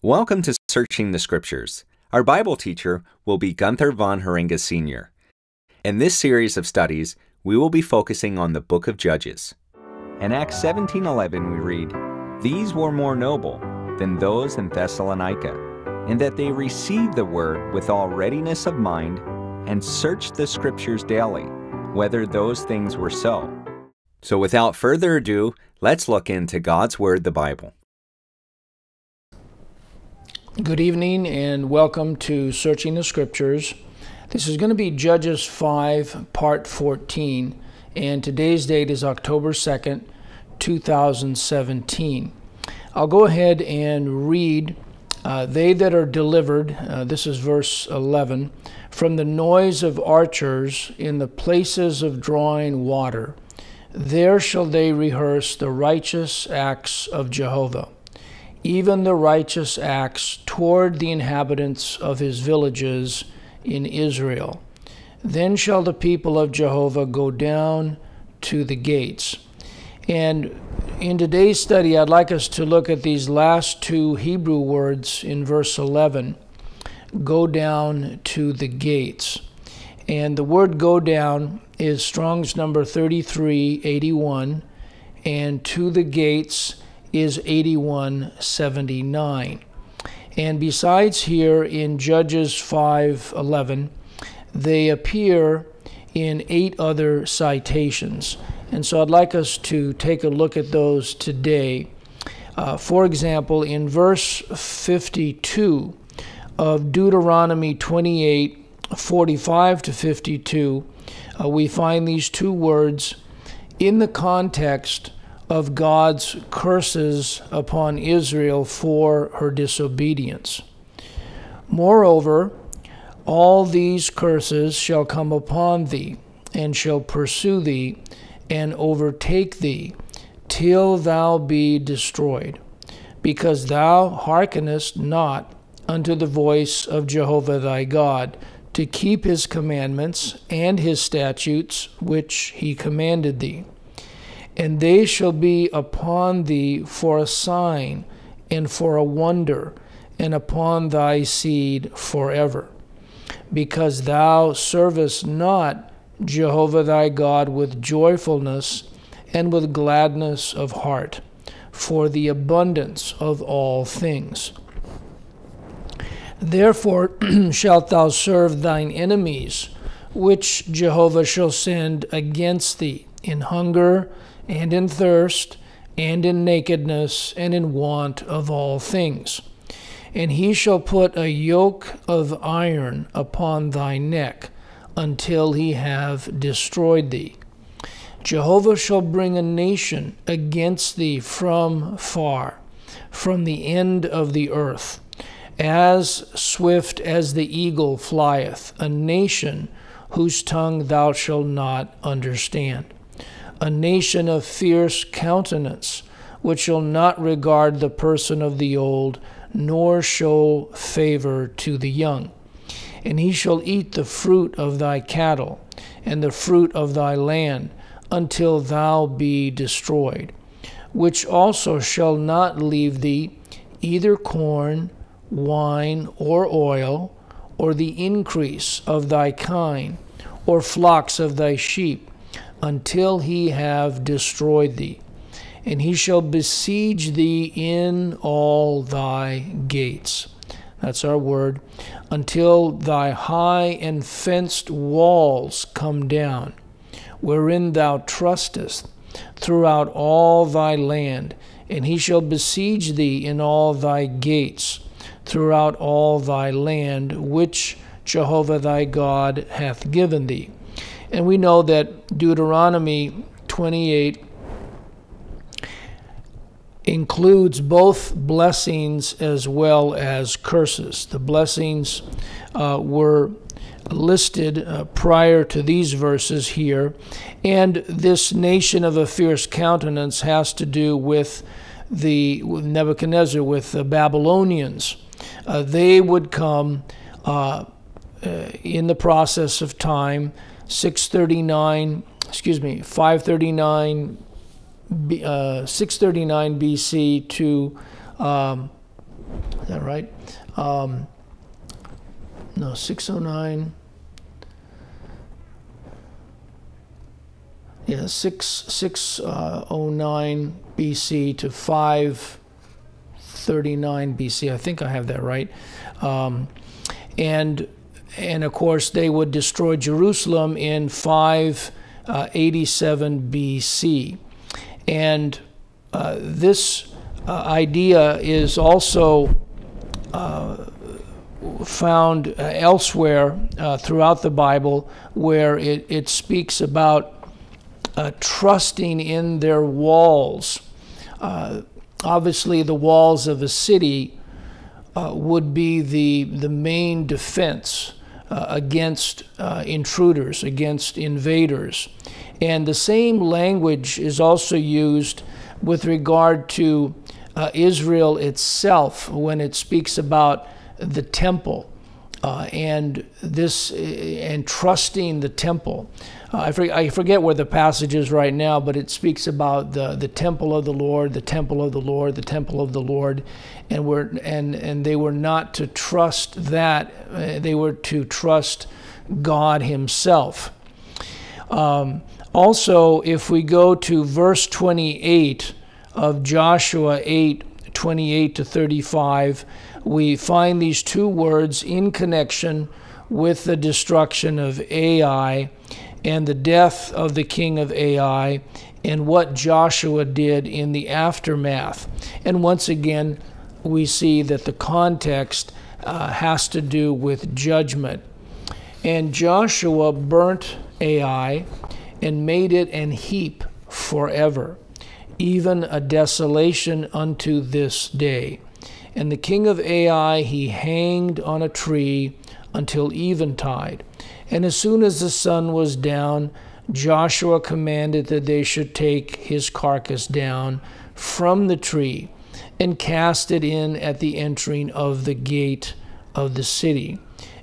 Welcome to Searching the Scriptures. Our Bible teacher will be Gunther von Harringa Sr. In this series of studies, we will be focusing on the book of Judges. In Acts 17:11 we read, "These were more noble than those in Thessalonica, in that they received the word with all readiness of mind, and searched the Scriptures daily, whether those things were so." So without further ado, let's look into God's Word, the Bible. Good evening and welcome to Searching the Scriptures. This is going to be Judges 5, Part 14, and today's date is October 2nd, 2017. I'll go ahead and read, "They that are delivered," this is verse 11, "from the noise of archers in the places of drawing water, there shall they rehearse the righteous acts of Jehovah, even the righteous acts toward the inhabitants of his villages in Israel. Then shall the people of Jehovah go down to the gates." And in today's study, I'd like us to look at these last two Hebrew words in verse 11, go down to the gates. And the word go down is Strong's number 3381, and to the gates is 8179. And besides here in Judges 5:11, they appear in 8 other citations. And so I'd like us to take a look at those today. For example, in verse 52 of Deuteronomy 28:45 to 52, we find these two words in the context of God's curses upon Israel for her disobedience. "Moreover, all these curses shall come upon thee, and shall pursue thee, and overtake thee, till thou be destroyed, because thou hearkenest not unto the voice of Jehovah thy God, to keep his commandments and his statutes which he commanded thee. And they shall be upon thee for a sign and for a wonder, and upon thy seed forever. Because thou servest not Jehovah thy God with joyfulness and with gladness of heart, for the abundance of all things. Therefore shalt thou serve thine enemies, which Jehovah shall send against thee, in hunger, and in thirst, and in nakedness, and in want of all things. And he shall put a yoke of iron upon thy neck, until he have destroyed thee. Jehovah shall bring a nation against thee from far, from the end of the earth, as swift as the eagle flieth, a nation whose tongue thou shalt not understand. A nation of fierce countenance, which shall not regard the person of the old, nor show favor to the young. And he shall eat the fruit of thy cattle, and the fruit of thy land, until thou be destroyed, which also shall not leave thee either corn, wine, or oil, or the increase of thy kine, or flocks of thy sheep, until he have destroyed thee. And he shall besiege thee in all thy gates." That's our word. "Until thy high and fenced walls come down, wherein thou trustest, throughout all thy land. And he shall besiege thee in all thy gates, throughout all thy land, which Jehovah thy God hath given thee." And we know that Deuteronomy 28 includes both blessings as well as curses. The blessings were listed prior to these verses here, and this nation of a fierce countenance has to do with Nebuchadnezzar, with the Babylonians. They would come in the process of time, 539 639 BC to Is that right? No, 609. Yeah, 609 BC to 539 BC. I think I have that right. And of course, they would destroy Jerusalem in 587 BC. And this idea is also found elsewhere throughout the Bible, where it speaks about trusting in their walls. Obviously, the walls of a city would be the main defense against intruders, against invaders. And the same language is also used with regard to Israel itself when it speaks about the temple and trusting the temple. I forget where the passage is right now, but it speaks about the temple of the Lord, the temple of the Lord, the temple of the Lord, and they were not to trust that; they were to trust God Himself. Also, if we go to verse 28 of Joshua 8:28 to 35, we find these two words in connection with the destruction of Ai and the death of the king of Ai and what Joshua did in the aftermath. And once again, we see that the context has to do with judgment. And Joshua burnt Ai and made it an heap forever, even a desolation unto this day. And the king of Ai he hanged on a tree until eventide. And as soon as the sun was down, Joshua commanded that they should take his carcass down from the tree and cast it in at the entering of the gate of the city,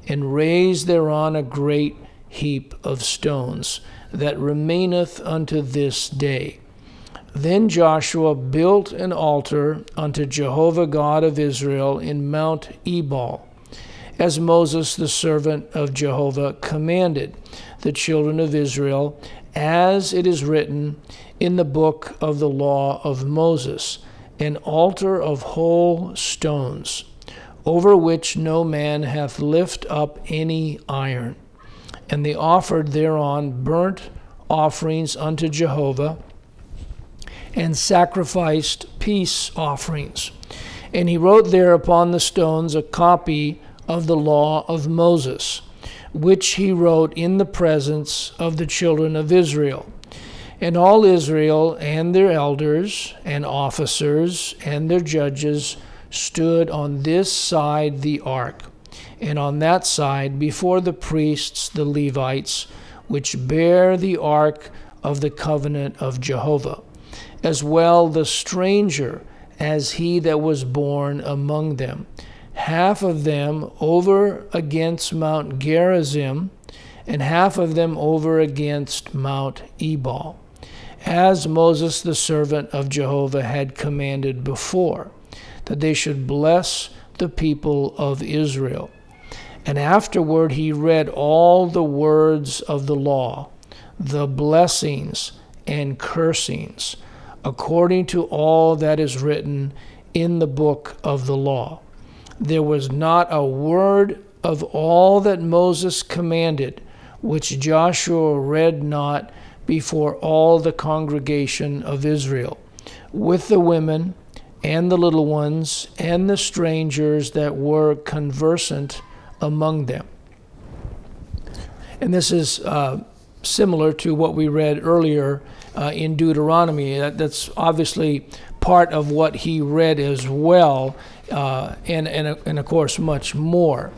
and raise thereon a great heap of stones that remaineth unto this day. Then Joshua built an altar unto Jehovah God of Israel in Mount Ebal, as Moses the servant of Jehovah commanded the children of Israel, as it is written in the book of the law of Moses, an altar of whole stones, over which no man hath lift up any iron. And they offered thereon burnt offerings unto Jehovah, and sacrificed peace offerings. And he wrote there upon the stones a copy of the law of Moses, which he wrote in the presence of the children of Israel. And all Israel and their elders and officers and their judges stood on this side the ark, and on that side before the priests the Levites, which bear the ark of the covenant of Jehovah, as well the stranger as he that was born among them, half of them over against Mount Gerizim, and half of them over against Mount Ebal, as Moses the servant of Jehovah had commanded before, that they should bless the people of Israel. And afterward he read all the words of the law, the blessings and cursings, according to all that is written in the book of the law. There was not a word of all that Moses commanded, which Joshua read not before all the congregation of Israel, with the women and the little ones and the strangers that were conversant among them. And this is similar to what we read earlier in Deuteronomy. That's obviously part of what he read as well, and of course much more.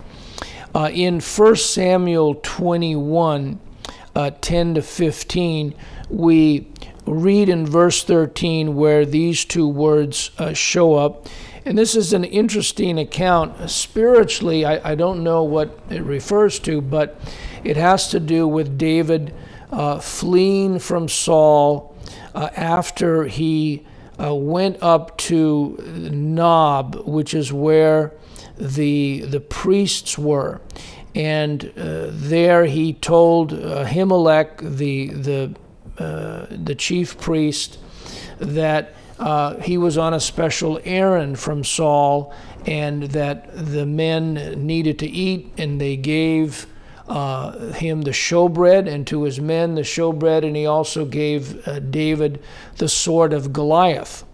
In 1 Samuel 21, 10 to 15, we read in verse 13 where these two words show up. And this is an interesting account. Spiritually, I don't know what it refers to, but it has to do with David fleeing from Saul after he went up to Nob, which is where the priests were. And there he told Ahimelech, the chief priest, that he was on a special errand from Saul, and that the men needed to eat, and they gave him the showbread, and to his men the showbread, and he also gave David the sword of Goliath,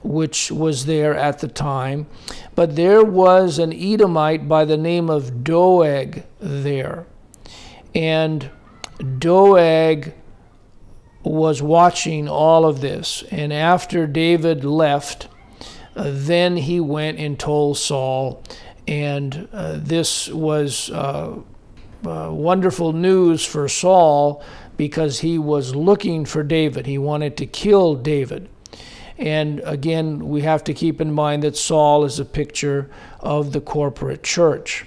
which was there at the time. But there was an Edomite by the name of Doeg there, and Doeg was watching all of this. And after David left, then he went and told Saul, and this was wonderful news for Saul, because he was looking for David. He wanted to kill David. And again, we have to keep in mind that Saul is a picture of the corporate church.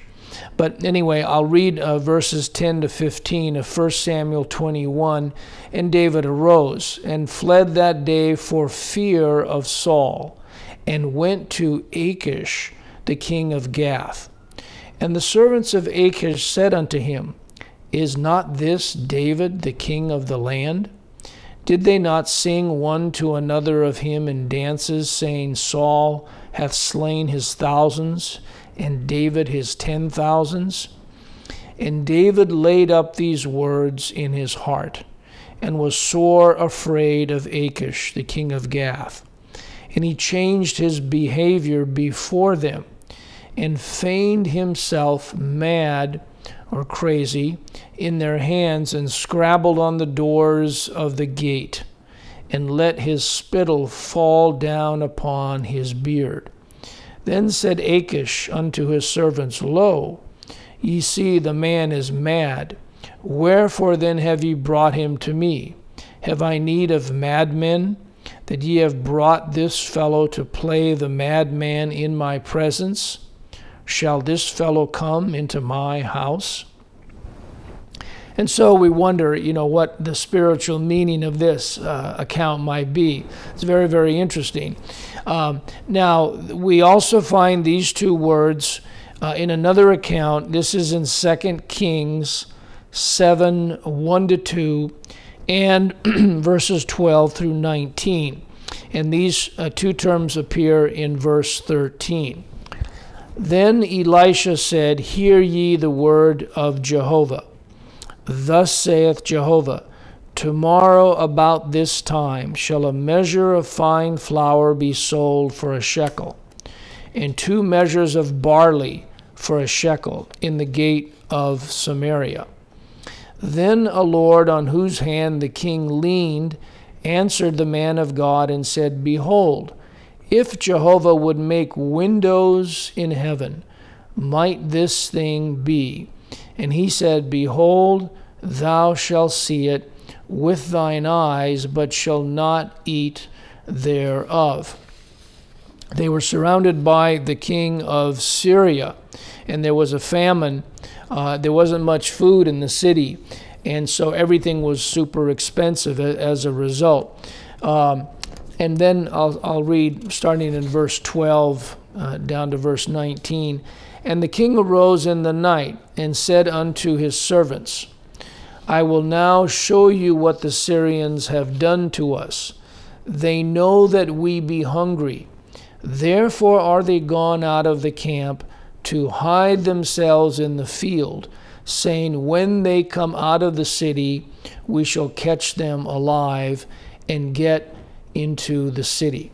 But anyway, I'll read verses 10 to 15 of 1 Samuel 21. And David arose and fled that day for fear of Saul, and went to Achish, the king of Gath. And the servants of Achish said unto him, Is not this David, the king of the land? Did they not sing one to another of him in dances, saying, Saul hath slain his thousands, and David his 10,000s? And David laid up these words in his heart, and was sore afraid of Achish, the king of Gath. And he changed his behavior before them, and feigned himself mad or crazy in their hands, and scrabbled on the doors of the gate, and let his spittle fall down upon his beard. Then said Achish unto his servants, Lo, ye see the man is mad. Wherefore then have ye brought him to me? Have I need of madmen, that ye have brought this fellow to play the madman in my presence? Shall this fellow come into my house? And so we wonder, what the spiritual meaning of this account might be. It's very, very interesting. Now, we also find these two words in another account. This is in 2 Kings 7, 1-2, and verses 12 through 19. And these two terms appear in verse 13. Then Elisha said, Hear ye the word of Jehovah. Thus saith Jehovah, Tomorrow about this time shall a measure of fine flour be sold for a shekel, and 2 measures of barley for a shekel in the gate of Samaria. Then a Lord on whose hand the king leaned answered the man of God and said, Behold, if Jehovah would make windows in heaven, might this thing be? And he said, Behold, thou shalt see it with thine eyes, but shall not eat thereof. They were surrounded by the king of Syria, and there was a famine. There wasn't much food in the city, and so everything was super expensive as a result. And then I'll read, starting in verse 12 down to verse 19. And the king arose in the night and said unto his servants, I will now show you what the Syrians have done to us. They know that we be hungry. Therefore are they gone out of the camp to hide themselves in the field, saying, When they come out of the city, we shall catch them alive and get into the city.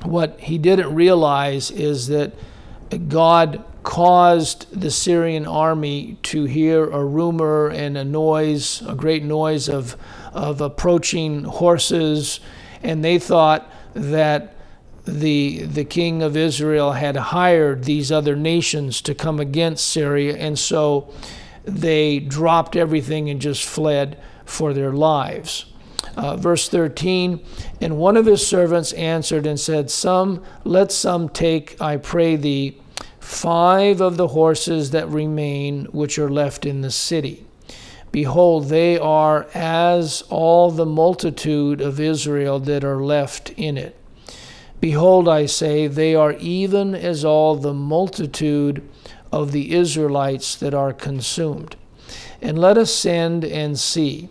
What he didn't realize is that God caused the Syrian army to hear a rumor and a noise, a great noise of approaching horses, and they thought that the king of Israel had hired these other nations to come against Syria, and so they dropped everything and just fled for their lives. Verse 13, and one of his servants answered and said, Let some take, I pray thee, 5 of the horses that remain which are left in the city. Behold, they are as all the multitude of Israel that are left in it. Behold, I say, they are even as all the multitude of the Israelites that are consumed. And let us send and see.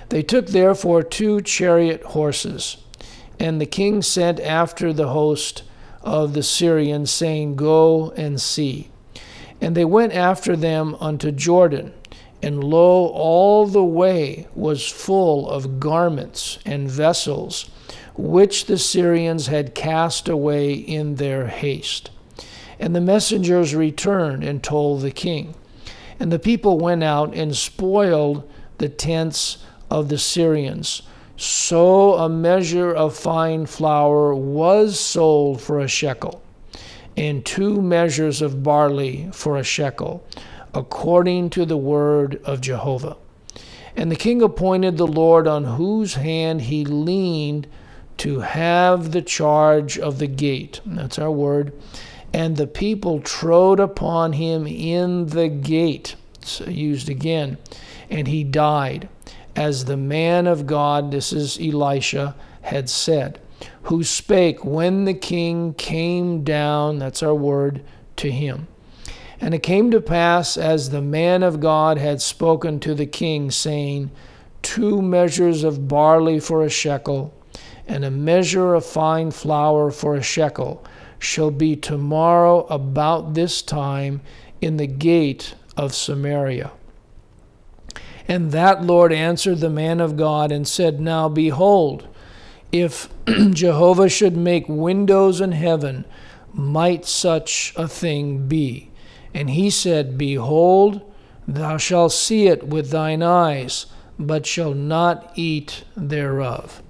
They took therefore 2 chariot horses, and the king sent after the host of the Syrians, saying, Go and see. And they went after them unto Jordan, and lo, all the way was full of garments and vessels, which the Syrians had cast away in their haste. And the messengers returned and told the king. And the people went out and spoiled the tents of the Syrians. So a measure of fine flour was sold for a shekel, and 2 measures of barley for a shekel, according to the word of Jehovah. And the king appointed the Lord on whose hand he leaned to have the charge of the gate. That's our word. And the people trode upon him in the gate. It's used again. And he died, as the man of God, this is Elisha, had said, who spake when the king came down, that's our word, to him. And it came to pass, as the man of God had spoken to the king, saying, 2 measures of barley for a shekel, and a measure of fine flour for a shekel, shall be tomorrow about this time in the gate of Samaria. And that Lord answered the man of God and said, Now behold, if Jehovah should make windows in heaven, might such a thing be? And he said, Behold, thou shalt see it with thine eyes, but shalt not eat thereof.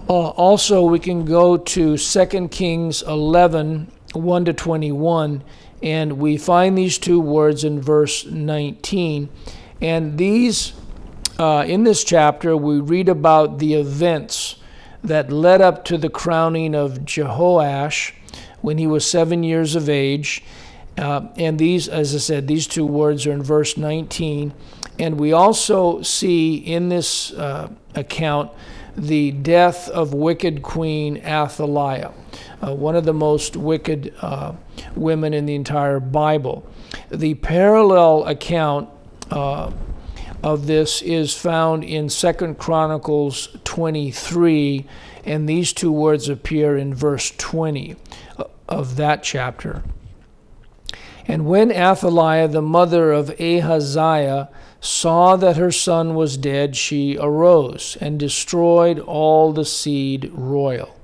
Also, we can go to 2 Kings 11, 1-21, and we find these 2 words in verse 19. And these, in this chapter, we read about the events that led up to the crowning of Jehoash when he was 7 years of age. And these, as I said, these 2 words are in verse 19. And we also see in this account the death of wicked Queen Athaliah, one of the most wicked women in the entire Bible. The parallel account of this is found in 2 Chronicles 23, and these 2 words appear in verse 20 of that chapter. And when Athaliah, the mother of Ahaziah, saw that her son was dead, she arose and destroyed all the seed royal.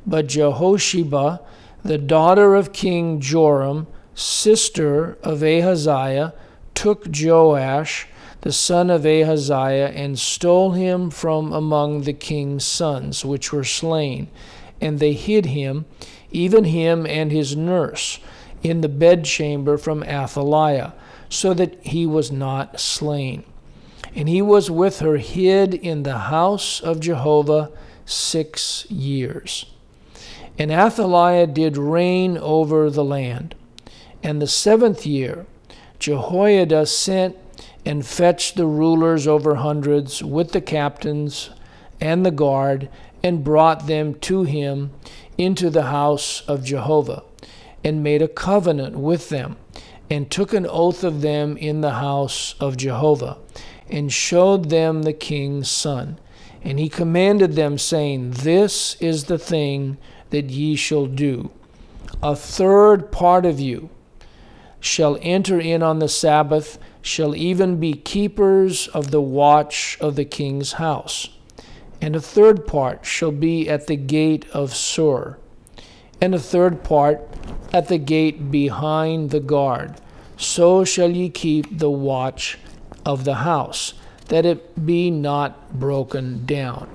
But Jehosheba, the daughter of King Joram, sister of Ahaziah, took Joash, the son of Ahaziah, and stole him from among the king's sons, which were slain. And they hid him, even him and his nurse, in the bedchamber from Athaliah, so that he was not slain. And he was with her hid in the house of Jehovah 6 years. And Athaliah did reign over the land. And the 7th year Jehoiada sent and fetched the rulers over hundreds with the captains and the guard, and brought them to him into the house of Jehovah, and made a covenant with them, and took an oath of them in the house of Jehovah, and showed them the king's son. And he commanded them, saying, This is the thing that ye shall do. 1/3 part of you shall enter in on the Sabbath, shall even be keepers of the watch of the king's house. And 1/3 part shall be at the gate of Sur, and 1/3 part at the gate behind the guard. So shall ye keep the watch of the house, that it be not broken down.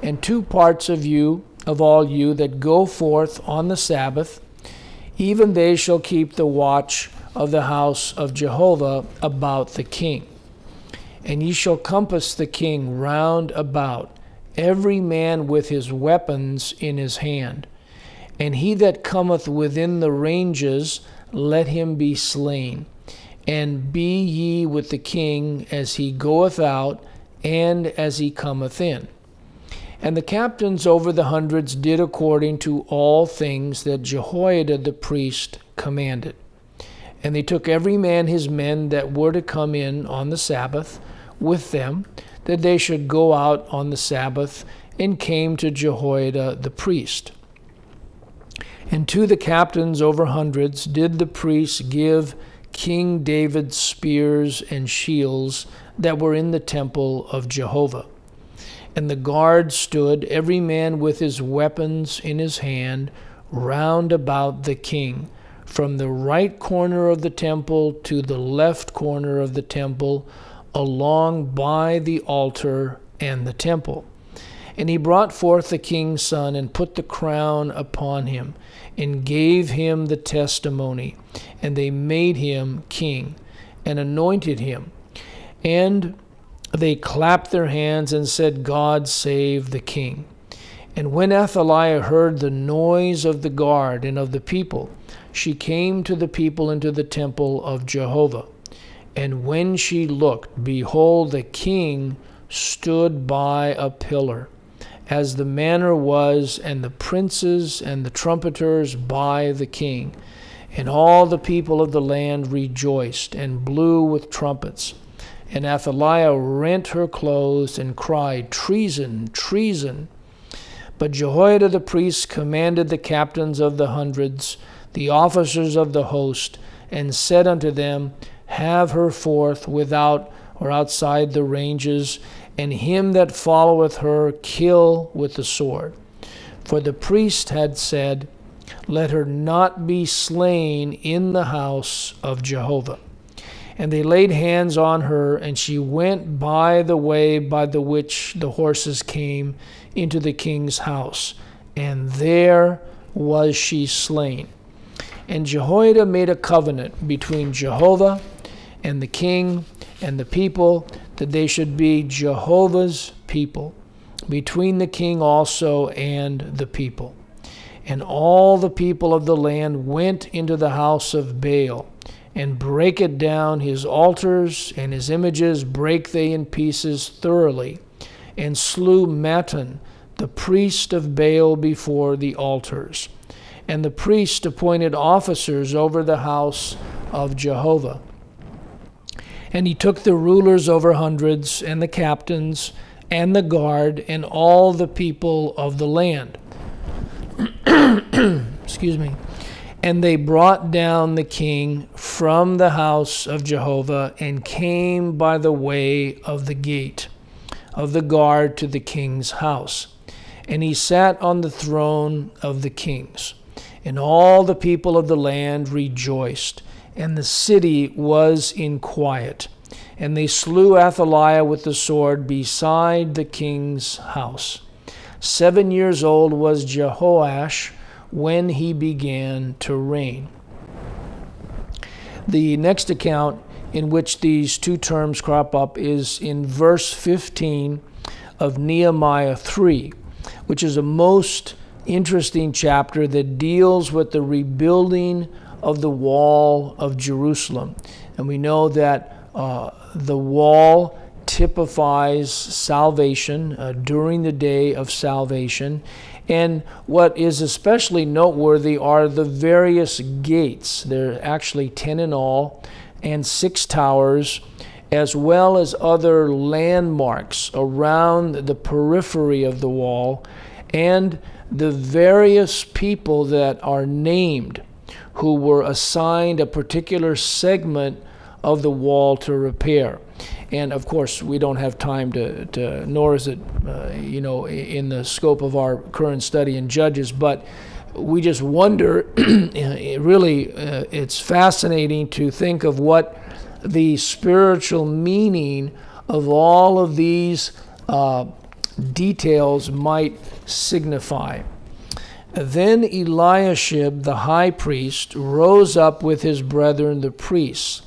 And 2 parts of you, of all you that go forth on the Sabbath, even they shall keep the watch of the house of Jehovah about the king. And ye shall compass the king round about, every man with his weapons in his hand. And he that cometh within the ranges, let him be slain. and be ye with the king as he goeth out, and as he cometh in. And the captains over the hundreds did according to all things that Jehoiada the priest commanded. And they took every man his men that were to come in on the Sabbath with them, that they should go out on the Sabbath, and came to Jehoiada the priest. And to the captains over hundreds did the priests give King David's spears and shields that were in the temple of Jehovah. And the guard stood, every man with his weapons in his hand, round about the king, from the right corner of the temple to the left corner of the temple, along by the altar and the temple. And he brought forth the king's son, and put the crown upon him, and gave him the testimony. And they made him king, and anointed him. And they clapped their hands, and said, God save the king. And when Athaliah heard the noise of the guard and of the people, she came to the people into the temple of Jehovah. And when she looked, behold, the king stood by a pillar, as the manner was, and the princes and the trumpeters by the king. And all the people of the land rejoiced, and blew with trumpets. And Athaliah rent her clothes, and cried, Treason, treason! But Jehoiada the priest commanded the captains of the hundreds, the officers of the host, and said unto them, Have her forth without or outside the ranges, and him that followeth her kill with the sword. For the priest had said, Let her not be slain in the house of Jehovah. And they laid hands on her, and she went by the way by the which the horses came into the king's house, and there was she slain. And Jehoiada made a covenant between Jehovah and the king and the people, that they should be Jehovah's people, between the king also and the people. And all the people of the land went into the house of Baal, and brake it down, his altars and his images brake they in pieces thoroughly, and slew Mattan, the priest of Baal, before the altars. And the priest appointed officers over the house of Jehovah. And he took the rulers over hundreds, and the captains, and the guard, and all the people of the land. Excuse me. And they brought down the king from the house of Jehovah, and came by the way of the gate of the guard to the king's house. And he sat on the throne of the kings. And all the people of the land rejoiced, and the city was in quiet. And they slew Athaliah with the sword beside the king's house. 7 years old was Jehoash when he began to reign. The next account in which these two terms crop up is in verse 15 of Nehemiah 3, which is a most interesting chapter that deals with the rebuilding of the wall of Jerusalem. And we know that the wall typifies salvation during the day of salvation. And what is especially noteworthy are the various gates. There are actually 10 in all, and 6 towers, as well as other landmarks around the periphery of the wall, and the various people that are named who were assigned a particular segment of the wall to repair. And of course, we don't have time to nor is it, in the scope of our current study in Judges, but we just wonder, really, it's fascinating to think of what the spiritual meaning of all of these details might signify. Then Eliashib, the high priest, rose up with his brethren the priests,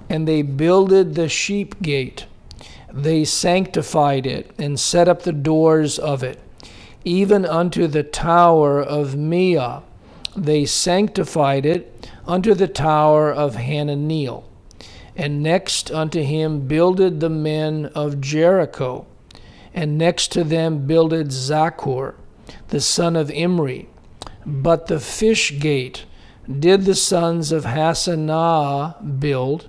and they builded the sheep gate. They sanctified it, and set up the doors of it, even unto the tower of Meah. They sanctified it unto the tower of Hananeel. And next unto him builded the men of Jericho. And next to them builded Zaccur, the son of Imri. But the fish gate did the sons of Hassenaah build,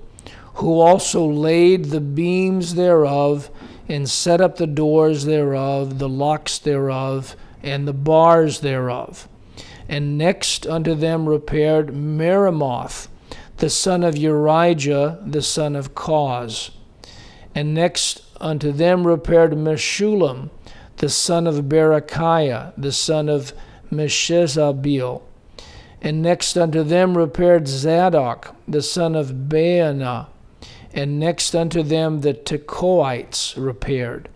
who also laid the beams thereof, and set up the doors thereof, the locks thereof, and the bars thereof. And next unto them repaired Meremoth, the son of Urijah, the son of Koz. And next unto them repaired Meshullam, the son of Berechiah, the son of Meshezabeel. And next unto them repaired Zadok, the son of Baanah. And next unto them the Tekoites repaired.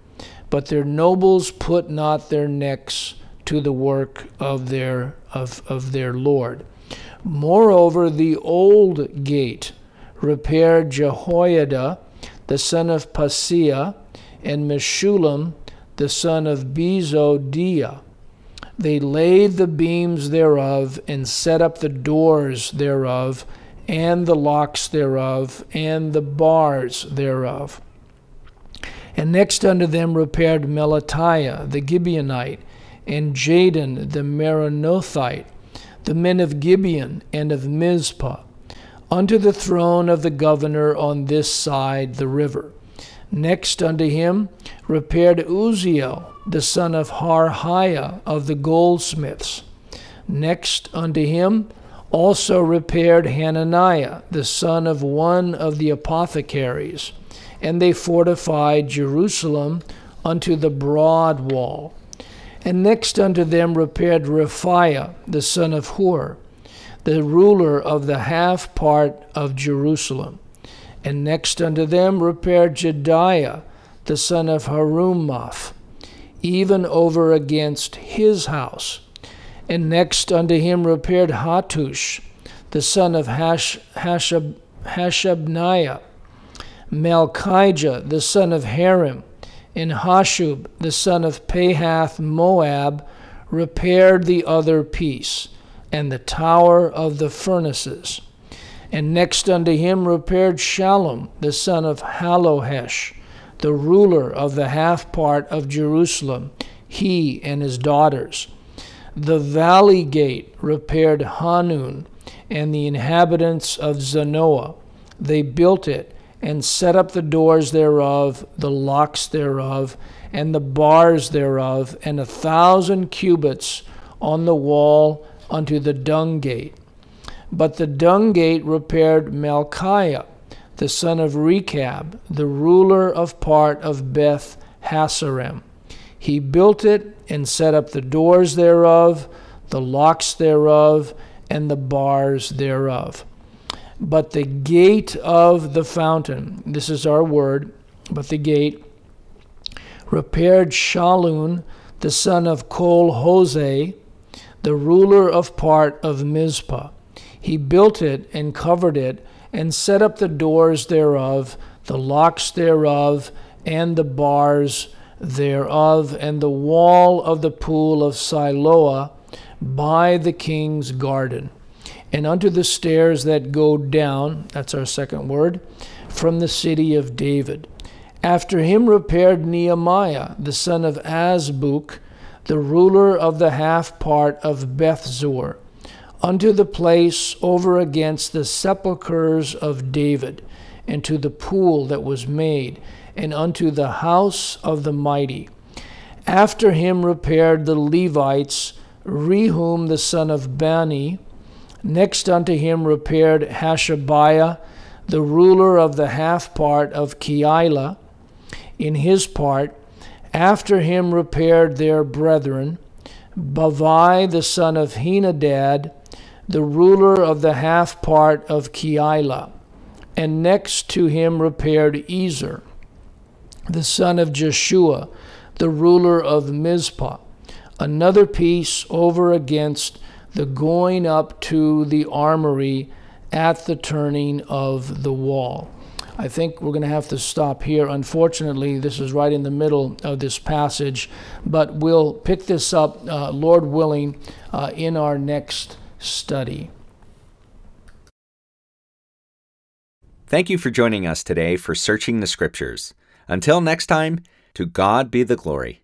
But their nobles put not their necks to the work of their Lord. Moreover, the old gate repaired Jehoiada, the son of Paseah, and Meshullam, the son of Bezodiah. They laid the beams thereof, and set up the doors thereof, and the locks thereof, and the bars thereof. And next unto them repaired Melatiah the Gibeonite, and Jadon the Meronothite, the men of Gibeon and of Mizpah, unto the throne of the governor on this side the river. Next unto him repaired Uzziel, the son of Harhiah of the goldsmiths. Next unto him also repaired Hananiah, the son of one of the apothecaries. And they fortified Jerusalem unto the broad wall. And next unto them repaired Rephaiah, the son of Hur, the ruler of the half part of Jerusalem. And next unto them repaired Jediah, the son of Harumaph, even over against his house. And next unto him repaired Hattush, the son of Hashabniah, Malchijah, the son of Harim, and Hashub, the son of Pahath Moab, repaired the other piece, and the tower of the furnaces. And next unto him repaired Shallum, the son of Halohesh, the ruler of the half part of Jerusalem, he and his daughters. The valley gate repaired Hanun, and the inhabitants of Zanoah. They built it, and set up the doors thereof, the locks thereof, and the bars thereof, and 1,000 cubits on the wall unto the dung gate. But the dung gate repaired Malchiah, the son of Rechab, the ruler of part of Beth Hasarem. He built it, and set up the doors thereof, the locks thereof, and the bars thereof. But the gate of the fountain, this is our word, but the gate, repaired Shallun, the son of Kol-Hoseh, the ruler of part of Mizpah. He built it and covered it, and set up the doors thereof, the locks thereof, and the bars thereof, and the wall of the pool of Siloah by the king's garden. And unto the stairs that go down, that's our second word, from the city of David. After him repaired Nehemiah, the son of Azbuk, the ruler of the half part of Bethzur, unto the place over against the sepulchres of David, and to the pool that was made, and unto the house of the mighty. After him repaired the Levites, Rehum the son of Bani. Next unto him repaired Hashabiah, the ruler of the half part of Keilah, in his part. After him repaired their brethren, Bavai the son of Henadad, the ruler of the half part of Keilah. And next to him repaired Ezer, the son of Jeshua, the ruler of Mizpah, another piece over against the going up to the armory at the turning of the wall. I think we're going to have to stop here. Unfortunately, this is right in the middle of this passage, but we'll pick this up, Lord willing, in our next study. Thank you for joining us today for Searching the Scriptures. Until next time, to God be the glory.